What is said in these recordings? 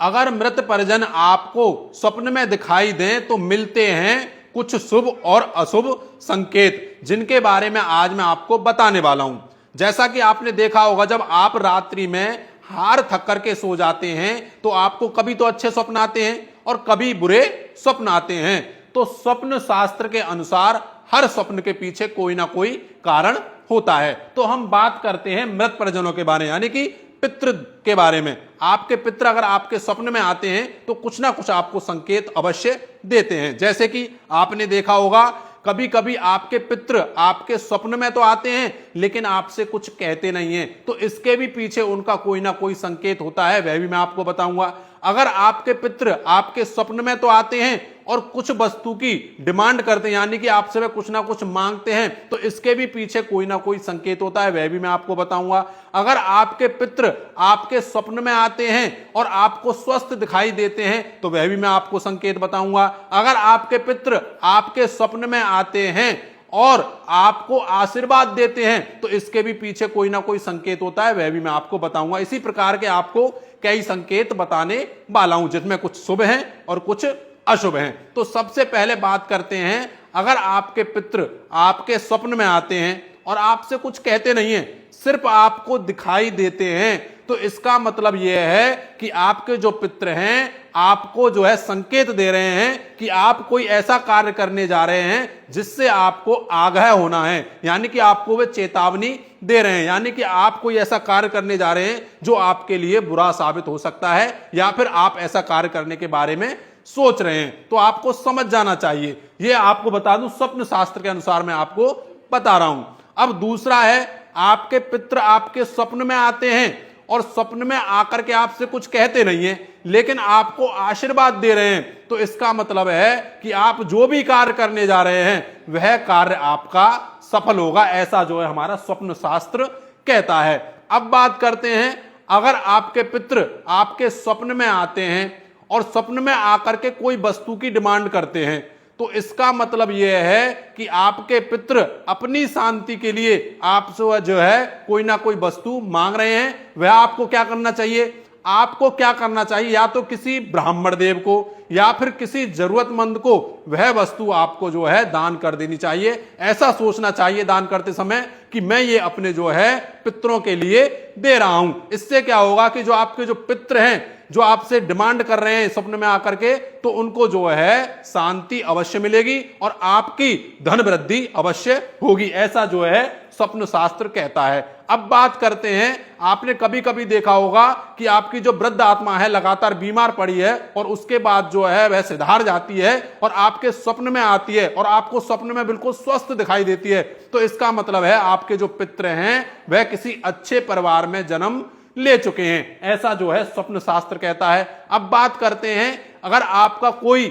अगर मृत परिजन आपको स्वप्न में दिखाई दें तो मिलते हैं कुछ शुभ और अशुभ संकेत, जिनके बारे में आज मैं आपको बताने वाला हूं। जैसा कि आपने देखा होगा, जब आप रात्रि में हार थक करके सो जाते हैं तो आपको कभी तो अच्छे स्वप्न आते हैं और कभी बुरे स्वप्न आते हैं। तो स्वप्न शास्त्र के अनुसार हर स्वप्न के पीछे कोई ना कोई कारण होता है। तो हम बात करते हैं मृत परिजनों के बारे में, यानी कि पितृ के बारे में। आपके पितृ अगर आपके स्वप्न में आते हैं तो कुछ ना कुछ आपको संकेत अवश्य देते हैं। जैसे कि आपने देखा होगा, कभी कभी आपके पितृ आपके स्वप्न में तो आते हैं लेकिन आपसे कुछ कहते नहीं हैं, तो इसके भी पीछे उनका कोई ना कोई संकेत होता है, वह भी मैं आपको बताऊंगा। अगर आपके पितृ आपके स्वप्न में तो आते हैं और कुछ वस्तु की डिमांड करते हैं, यानी कि आपसे वे कुछ ना कुछ मांगते हैं, तो इसके भी पीछे कोई ना कोई संकेत होता है, वह भी मैं आपको बताऊंगा। अगर आपके पितृ आपके स्वप्न में आते हैं और आपको स्वस्थ दिखाई देते हैं तो वह भी मैं आपको संकेत बताऊंगा। अगर आपके पितृ आपके स्वप्न में आते हैं और आपको आशीर्वाद देते हैं तो इसके भी पीछे कोई ना कोई संकेत होता है, वह भी मैं आपको बताऊंगा। इसी प्रकार के आपको कई संकेत बताने वाला हूं, जिसमें कुछ शुभ हैं और कुछ अशुभ हैं। तो सबसे पहले बात करते हैं, अगर आपके पितृ आपके स्वप्न में आते हैं और आपसे कुछ कहते नहीं हैं, सिर्फ आपको दिखाई देते हैं, तो इसका मतलब यह है कि आपके जो पितृ हैं आपको जो है संकेत दे रहे हैं कि आप कोई ऐसा कार्य करने जा रहे हैं जिससे आपको आगाह होना है, यानी कि आपको वे चेतावनी दे रहे हैं, यानी कि आप कोई ऐसा कार्य करने जा रहे हैं जो आपके लिए बुरा साबित हो सकता है, या फिर आप ऐसा कार्य करने के बारे में सोच रहे हैं। तो आपको समझ जाना चाहिए। यह आपको बता दूं, स्वप्न शास्त्र के अनुसार मैं आपको बता रहा हूं। अब दूसरा है, आपके पितृ आपके स्वप्न में आते हैं और स्वप्न में आकर के आपसे कुछ कहते नहीं है लेकिन आपको आशीर्वाद दे रहे हैं, तो इसका मतलब है कि आप जो भी कार्य करने जा रहे हैं वह कार्य आपका सफल होगा, ऐसा जो है हमारा स्वप्न शास्त्र कहता है। अब बात करते हैं, अगर आपके पितृ आपके स्वप्न में आते हैं और स्वप्न में आकर के कोई वस्तु की डिमांड करते हैं, तो इसका मतलब यह है कि आपके पितृ अपनी शांति के लिए आपसे जो है कोई ना कोई वस्तु मांग रहे हैं। वह आपको क्या करना चाहिए? आपको क्या करना चाहिए? या तो किसी ब्राह्मण देव को या फिर किसी जरूरतमंद को वह वस्तु आपको जो है दान कर देनी चाहिए। ऐसा सोचना चाहिए दान करते समय कि मैं ये अपने जो है पितरों के लिए दे रहा हूं। इससे क्या होगा कि जो आपके जो पितृ हैं जो आपसे डिमांड कर रहे हैं स्वप्न में आकर के, तो उनको जो है शांति अवश्य मिलेगी और आपकी धन वृद्धि अवश्य होगी, ऐसा जो है स्वप्न शास्त्र कहता है। अब बात करते हैं, आपने कभी कभी देखा होगा कि आपकी जो वृद्ध आत्मा है लगातार बीमार पड़ी है और उसके बाद जो है वह सुधार जाती है और आपके स्वप्न में आती है और आपको स्वप्न में बिल्कुल स्वस्थ दिखाई देती है, तो इसका मतलब है आपके जो पितृ हैं वह किसी अच्छे परिवार में जन्म ले चुके हैं, ऐसा जो है स्वप्न शास्त्र कहता है। अब बात करते हैं, अगर आपका कोई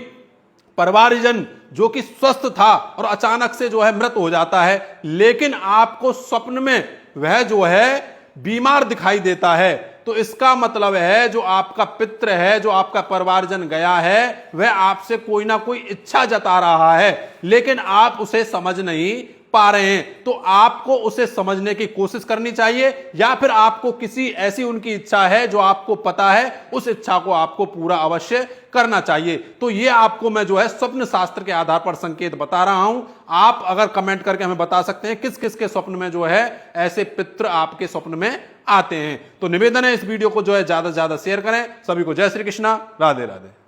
परिवारजन जो कि स्वस्थ था और अचानक से जो है मृत हो जाता है, लेकिन आपको स्वप्न में वह जो है बीमार दिखाई देता है, तो इसका मतलब है जो आपका पितृ है, जो आपका परिवारजन गया है, वह आपसे कोई ना कोई इच्छा जता रहा है लेकिन आप उसे समझ नहीं पा रहे हैं। तो आपको उसे समझने की कोशिश करनी चाहिए, या फिर आपको किसी ऐसी उनकी इच्छा है जो आपको पता है, उस इच्छा को आपको पूरा अवश्य करना चाहिए। तो ये आपको मैं जो है स्वप्न शास्त्र के आधार पर संकेत बता रहा हूं। आप अगर कमेंट करके हमें बता सकते हैं किस किस के स्वप्न में जो है ऐसे पितृ आपके स्वप्न में आते हैं। तो निवेदन है इस वीडियो को जो है ज्यादा से ज्यादा शेयर करें। सभी को जय श्री कृष्णा, राधे राधे।